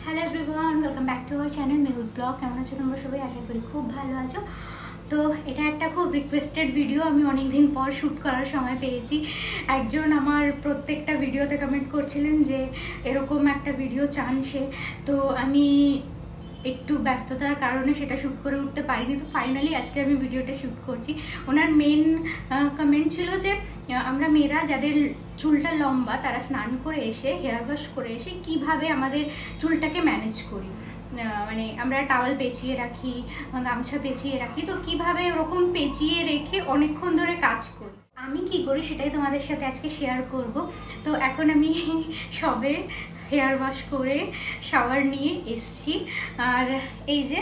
Hello everyone, welcome back to our channel Mehu's blog. কেমন আছো তোমরা সবাই? আশা করি খুব ভালো আছো। তো এটা একটা খুব রিকোয়েস্টেড ভিডিও, আমি অনেকদিন পর শ্যুট করার সময় পেয়েছি। একজন আমার প্রত্যেকটা ভিডিওতে কমেন্ট করছিলেন যে এরকম একটা ভিডিও চান সে। তো আমি একটু ব্যস্ততার কারণে সেটা শ্যুট করে উঠতে পারিনি। তো ফাইনালি আজকে আমি ভিডিওটা শ্যুট করছি। ওনার মেন কমেন্ট ছিল যে আমরা মেয়েরা যাদের চুলটা লম্বা তারা স্নান করে এসে হেয়ার ওয়াশ করে এসে কিভাবে আমাদের চুলটাকে ম্যানেজ করি, মানে আমরা টাওয়াল পেঁচিয়ে রাখি, গামছা পেঁচিয়ে রাখি, তো কিভাবে ওরকম পেঁচিয়ে রেখে অনেকক্ষণ ধরে কাজ করি। আমি কি করি সেটাই তোমাদের সাথে আজকে শেয়ার করব। তো এখন আমি সবে হেয়ার ওয়াশ করে শাওয়ার নিয়ে এসছি। আর এই যে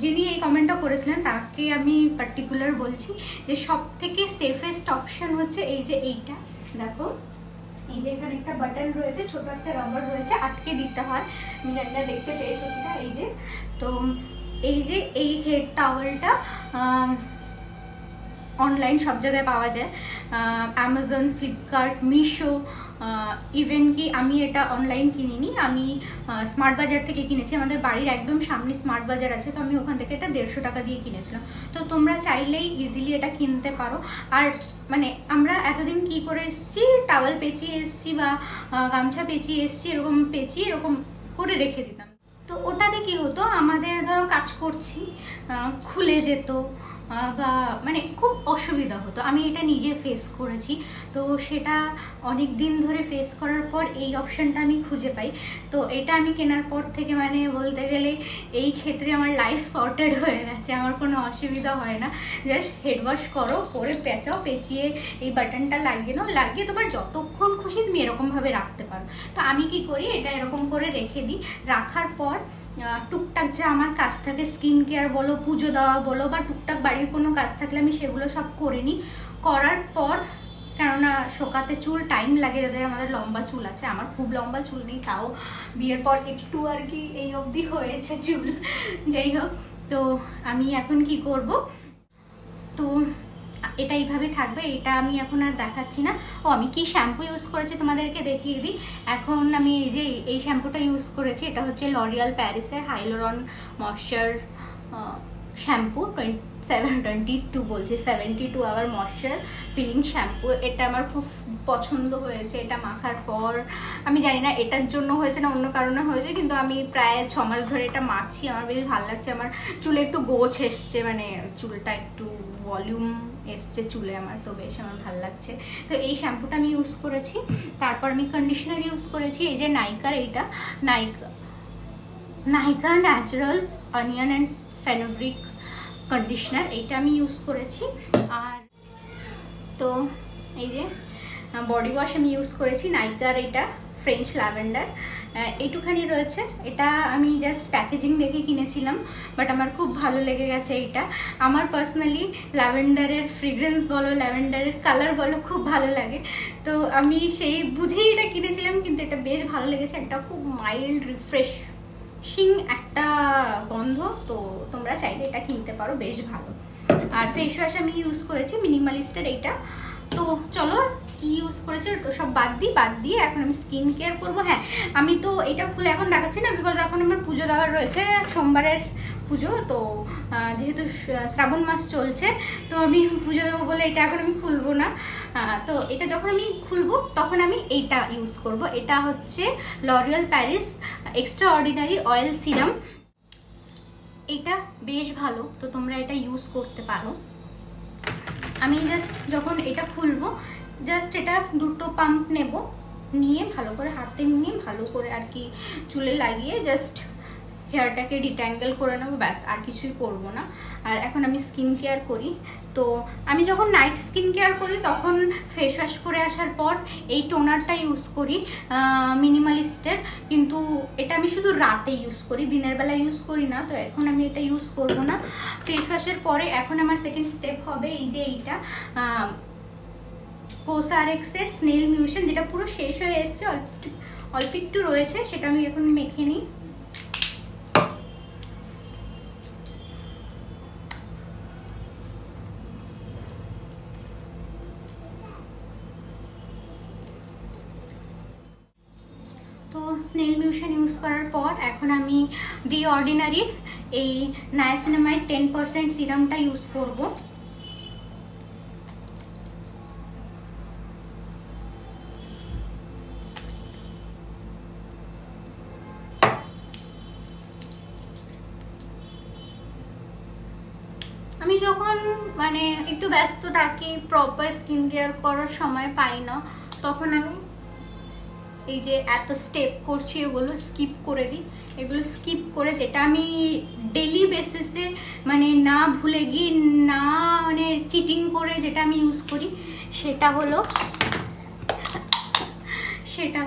যিনি এই কমেন্টটা করেছিলেন তাকে আমি পার্টিকুলার বলছি যে সব থেকে সেফেস্ট অপশন হচ্ছে এই যে এইটা দেখো, এই যে এখানে একটা বাটন রয়েছে, ছোট একটা রাবার রয়েছে, আটকে দিতে হয়। আমি জানি না দেখতে পেয়েছো কিনা। এই যে তো এই যে এই হেড টাওয়েলটা অনলাইন সব জায়গায় পাওয়া যায়, অ্যামাজন, ফ্লিপকার্ট, মিশো, ইভেন কি আমি এটা অনলাইন কিনিনি, আমি স্মার্ট বাজার থেকে কিনেছি। আমাদের বাড়ির একদম সামনে স্মার্ট বাজার আছে, তো আমি ওখান থেকে এটা 150 টাকা দিয়ে কিনেছিলাম। তো তোমরা চাইলেই ইজিলি এটা কিনতে পারো। আর মানে আমরা এতদিন কি করে এসছি, টাওয়াল পেঁচিয়ে এসছি বা গামছা পেঁচিয়ে এসছি, এরকম পেঁচিয়ে এরকম করে রেখে দিতাম। তো ওটাতে কি হতো, আমাদের ধরো কাজ করছি খুলে যেত বা মানে খুব অসুবিধা হতো। আমি এটা নিজে ফেস করেছি। তো সেটা অনেক দিন ধরে ফেস করার পর এই অপশানটা আমি খুঁজে পাই। তো এটা আমি কেনার পর থেকে মানে বলতে গেলে এই ক্ষেত্রে আমার লাইফ সর্টেড হয়ে গেছে, আমার কোনো অসুবিধা হয় না। জাস্ট হেড ওয়াশ করো, করে পেঁচাও, পেঁচিয়ে এই বাটনটা লাগিয়ে নাও, লাগিয়ে তোমার যতক্ষণ খুশি তুমি এরকমভাবে রাখতে পারো। তো আমি কি করি, এটা এরকম করে রেখে দিই। রাখার পর টুকটাক যা আমার কাজ থাকে, স্কিন কেয়ার বলো, পুজো দেওয়া বলো, বা টুকটাক বাড়ির কোনো কাজ থাকলে আমি সেগুলো সব করে নিই। করার পর, কেননা শোকাতে চুল টাইম লাগে, যাদের আমাদের লম্বা চুল আছে, আমার খুব লম্বা চুল নেই, তাও বিয়ের পর একটু আর কি এই অবধি হয়েছে চুল। যাই হোক, তো আমি এখন কি করব, তো এটা এইভাবে থাকবে। এটা আমি এখন আর দেখাচ্ছি না। ও আমি কি শ্যাম্পু ইউজ করেছি তোমাদেরকে দেখিয়ে দিই। এখন আমি এই যে এই শ্যাম্পুটা ইউজ করেছি, এটা হচ্ছে লরিয়াল প্যারিসের হাইলোরন ময়শ্চার শ্যাম্পু 22 বলছি, 72 আওয়ার ময়শ্চার ফিলিং শ্যাম্পু। এটা আমার খুব পছন্দ হয়েছে। এটা মাখার পর আমি জানি না এটার জন্য হয়েছে না অন্য কারণে হয়েছে, কিন্তু আমি প্রায় 6 মাস ধরে এটা মাখছি। আমার বেশ ভালো লাগছে, আমার চুলে একটু গোছ এসছে, মানে চুলটা একটু ভলিউম এসছে চুলে আমার, তো বেশ আমার ভালো লাগছে। তো এই শ্যাম্পুটা আমি ইউজ করেছি। তারপর আমি কন্ডিশনার ইউজ করেছি, এই যে নাইকার, এইটা নাইকা naturals onion and fenugreek conditioner, এইটা আমি ইউজ করেছি। আর তো এই যে বডি ওয়াশ আমি ইউজ করেছি নাইকার, এটা ফ্রেঞ্চ ল্যাভেন্ডার, এইটুখানি রয়েছে। এটা আমি জাস্ট প্যাকেজিং দেখে কিনেছিলাম, বাট আমার খুব ভালো লেগে গেছে এটা। আমার পার্সোনালি ল্যাভেন্ডারের ফ্রেগ্রেন্স বলো, ল্যাভেন্ডারের কালার বলো, খুব ভালো লাগে। তো আমি সেই বুঝেই এটা কিনেছিলাম, কিন্তু এটা বেশ ভালো লেগেছে। একটা খুব মাইল্ড রিফ্রেশিং একটা গন্ধ, তো তোমরা চাইলে এটা কিনতে পারো, বেশ ভালো। আর ফেস ওয়াশ আমি ইউজ করেছি মিনিমালিস্টের এইটা। তো চলো কি ইউজ করেছি সব বাদ দিয়ে এখন আমি স্কিন কেয়ার করবো। হ্যাঁ, আমি তো এটা খুলে এখন দেখাচ্ছি না, বিকজ এখন আমার পুজো দেওয়ার রয়েছে, সোমবারের পুজো। তো যেহেতু শ্রাবণ মাস চলছে, তো আমি পুজো দেবো বলে এটা এখন আমি খুলবো না। তো এটা যখন আমি খুলবো তখন আমি এইটা ইউজ করব। এটা হচ্ছে L'Oréal Paris extra ordinary oil serum. এটা বেশ ভালো, তো তোমরা এটা ইউজ করতে পারো। আমি জাস্ট যখন এটা খুলবো, জাস্ট এটা দুটো পাম্প নেব, নিয়ে ভালো করে হাতে নিয়ে ভালো করে আর কি চুলে লাগিয়ে জাস্ট হেয়ারটাকে ডিট্যাঙ্গেল করে নেবো, ব্যাস, আর কিছুই করব না। আর এখন আমি স্কিন কেয়ার করি। তো আমি যখন নাইট স্কিন কেয়ার করি তখন ফেস ওয়াশ করে আসার পর এই টোনারটা ইউজ করি মিনিমালিস্টের, কিন্তু এটা আমি শুধু রাতে ইউজ করি, দিনের বেলা ইউজ করি না। তো এখন আমি এটা ইউজ করব না ফেস ওয়াশের পরে। এখন আমার সেকেন্ড স্টেপ হবে এই যে এইটা কোসারেক্সের স্নেল মিউশন, যেটা পুরো শেষ হয়ে এসছে, অল্প একটু রয়েছে, সেটা আমি এখন মেখে নিই। স্নেল মিউশন ইউজ করার পর এখন আমি দি অর্ডিনারির এই নায়াসিনামাইড 10% সিরামটা ইউজ করব। আমি যখন মানে একটু ব্যস্ত থাকি, প্রপার স্কিন কেয়ার করার সময় পাই না, তখন আমি এই যে এত স্টেপ করছি এগুলো স্কিপ করে দিই। এগুলো স্কিপ করে যেটা আমি ডেলি বেসিসে মানে না ভুলে গিয়ে না মানে চিটিং করে যেটা আমি ইউজ করি সেটা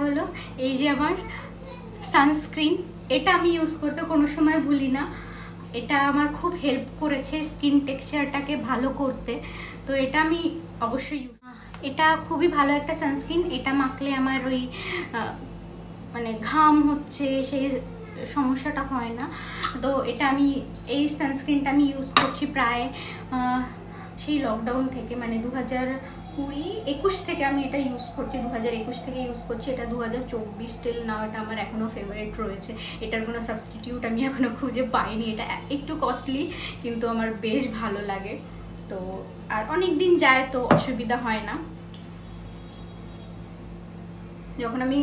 হলো এই যে আমার সানস্ক্রিন। এটা আমি ইউজ করতে কোনো সময় ভুলি না। এটা আমার খুব হেল্প করেছে স্কিন টেক্সচারটাকে ভালো করতে, তো এটা আমি অবশ্যই ইউজ। এটা খুবই ভালো একটা সানস্ক্রিন। এটা মাখলে আমার ওই মানে ঘাম হচ্ছে সেই সমস্যাটা হয় না। তো এটা আমি এই সানস্ক্রিনটা আমি ইউজ করছি প্রায় সেই লকডাউন থেকে, মানে 2021 থেকে আমি এটা ইউজ করছি। 2021 থেকে ইউজ করছি, এটা 2024 টিল নাও এটা আমার এখনও ফেভারিট রয়েছে। এটার কোনো সাবস্টিটিউট আমি এখনও খুঁজে পাইনি। এটা একটু কস্টলি কিন্তু আমার বেশ ভালো লাগে, তো আর অনেক দিন যায় তো অসুবিধা হয় না। যখন আমি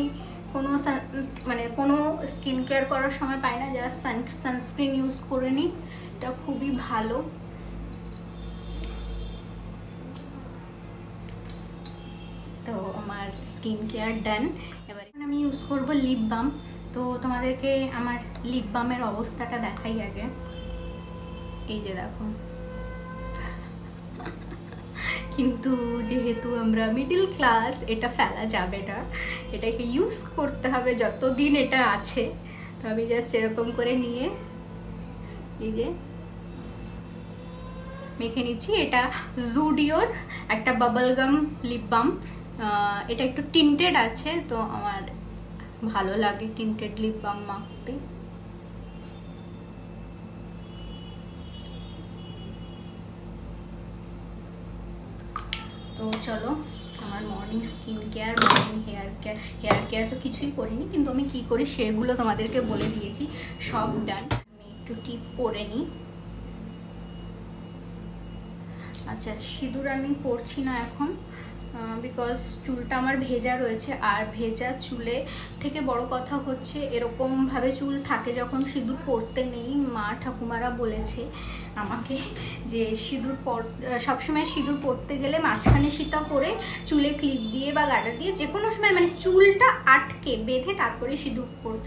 কোনো স্কিন কেয়ার করার সময় পাই না, জাস্ট সানস্ক্রিন ইউজ করে নিই। এটা খুবই ভালো। তো আমার স্কিন কেয়ার ডান। এবার আমি ইউজ করব লিপ বাম। তো তোমাদেরকে আমার লিপ বামের অবস্থাটা দেখাই আগে। এই যে দেখো, কিন্তু যেহেতু আমরা মিডল ক্লাস, এটা ফেলা যাবে না, এটাকে ইউজ করতে হবে যতদিন এটা আছে। তো আমি জাস্ট এরকম করে নিয়ে এই যে মেখে নিচ্ছি। এটা জুডিওর একটা বাবল গাম লিপ বাম। এটা একটু টিন্টেড আছে, তো আমার ভালো লাগে টিন্টেড লিপ বাম মাখতে। তো চলো, আমার morning skin care, morning hair care তো কিছুই করিনি, কিন্তু আমি কি করি সেগুলো তোমাদেরকে বলে দিয়েছি, সব ডান। আমি একটু টিপ পরে নিই। আচ্ছা, সিঁদুর আমি পরছি না এখন, বিকজ চুলটা আমার ভেজা রয়েছে। আর ভেজা চুলে থেকে বড় কথা হচ্ছে এরকমভাবে চুল থাকে যখন সিঁদুর পরতে নেই। মা ঠাকুমারা বলেছে আমাকে যে সবসময় সিঁদুর পরতে গেলে মাঝখানে সীতা করে চুলে ক্লিপ দিয়ে বা গাডা দিয়ে যে কোনো সময় মানে চুলটা আটকে বেঁধে তারপরে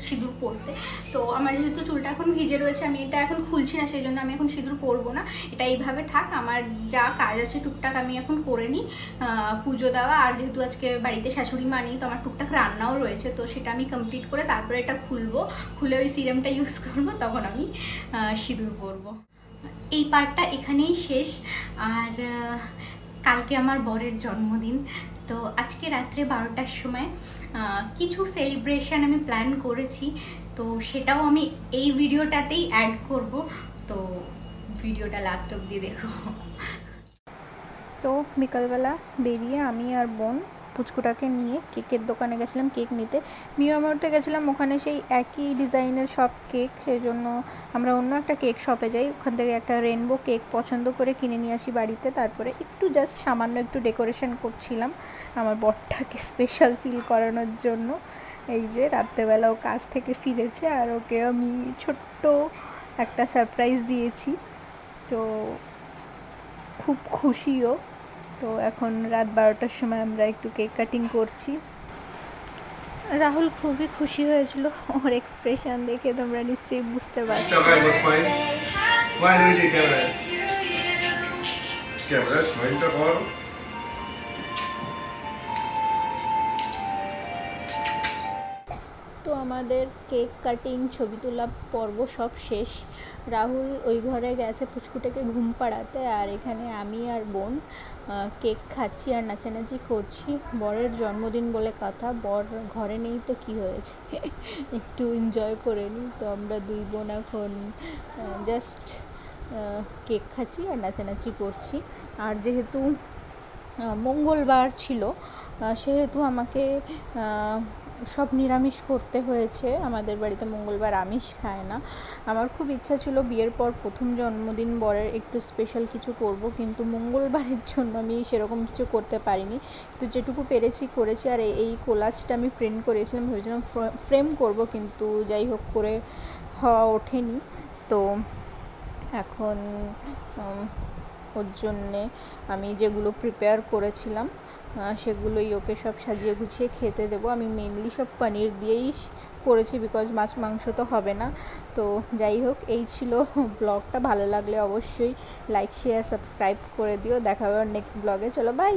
সিঁদুর পরতে। তো আমার যেহেতু চুলটা এখন ভিজে রয়েছে, আমি এটা এখন খুলছি না, সেই জন্য আমি এখন সিঁদুর পরবো না। এটা এইভাবে থাক। আমার যা কাজ আছে টুকটাক আমি এখন করে নিই, পুজো দেওয়া। আর যেহেতু আজকে বাড়িতে শাশুড়ি মা নেই, তো আমার টুকটাক রান্নাও রয়েছে, তো সেটা আমি কমপ্লিট করে তারপরে এটা খুলে ওই সিরামটা ইউজ করবো, তখন আমি সিঁদুর পরবো। এই পার্টটা এখানেই শেষ। আর কালকে আমার বরের জন্মদিন, তো আজকে রাত্রে 12টার সময় কিছু সেলিব্রেশন আমি প্ল্যান করেছি, তো সেটাও আমি এই ভিডিওটাতেই অ্যাড করব। তো ভিডিওটা লাস্ট অবধি দেখো। তো বিকালবেলা বেরিয়ে আমি আর বোন পুচকুটাকে নিয়ে কেকের দোকানে গেছিলাম কেক নিতে। মিয়ামোতে গেছিলাম, ওখানে সেই একই ডিজাইনের সব কেক, সেই জন্য আমরা অন্য একটা কেক শপে যাই। ওখান থেকে একটা রেনবো কেক পছন্দ করে কিনে নিয়ে আসি বাড়িতে। তারপরে একটু জাস্ট সামান্য একটু ডেকোরেশন করছিলাম আমার বরটাকে স্পেশাল ফিল করানোর জন্য। এই যে রাত্রেবেলা ও কাজ থেকে ফিরেছে, আর ওকে আমি ছোট্ট একটা সারপ্রাইজ দিয়েছি, তো খুব খুশিও। তো এখন রাত 12টার সময় আমরা একটু কেক কাটিং করছি। রাহুল খুবই খুশি হয়েছিল, ওর এক্সপ্রেশন দেখে তোমরা নিশ্চয়ই বুঝতে পারছো। তো আমাদের কেক কাটিং, ছবি তোলা পর্ব সব শেষ। রাহুল ওই ঘরে গেছে পুচকুটাকে ঘুম পাড়াতে, আর এখানে আমি আর বোন কেক খাচ্ছি আর নাচানাচি করছি। বরের জন্মদিন বলে কথা, বর ঘরে নেই তো কি হয়েছে, একটু এনজয় করে নিই। তো আমরা দুই বোন এখন জাস্ট কেক খাচ্ছি আর নাচানাচি করছি। আর যেহেতু মঙ্গলবার ছিল, সেহেতু আমাকে সব নিরামিষ করতে হয়েছে। আমাদের বাড়িতে মঙ্গলবার আমিষ খায় না। আমার খুব ইচ্ছা ছিল বিয়ের পর প্রথম জন্মদিন বরের একটু স্পেশাল কিছু করব, কিন্তু মঙ্গলবারের জন্য আমি সেরকম কিছু করতে পারিনি। তো যেটুকু পেরেছি করেছি। আর এই কোলাজটা আমি প্রিন্ট করেছিলাম, ভেবেছিলাম ফ্রেম করব, কিন্তু যাই হোক করে হওয়া ওঠেনি। তো এখন ওর জন্যে আমি যেগুলো প্রিপেয়ার করেছিলাম সেগুলোই ওকে সব সাজিয়ে গুছিয়ে খেতে দেবো। আমি মেনলি সব পনির দিয়েই করেছি, বিকজ মাছ মাংস তো হবে না। তো যাই হোক, এই ছিল ব্লগটা। ভালো লাগলে অবশ্যই লাইক শেয়ার সাবস্ক্রাইব করে দিও। দেখা হবে নেক্সট ব্লগে। চলো বাই।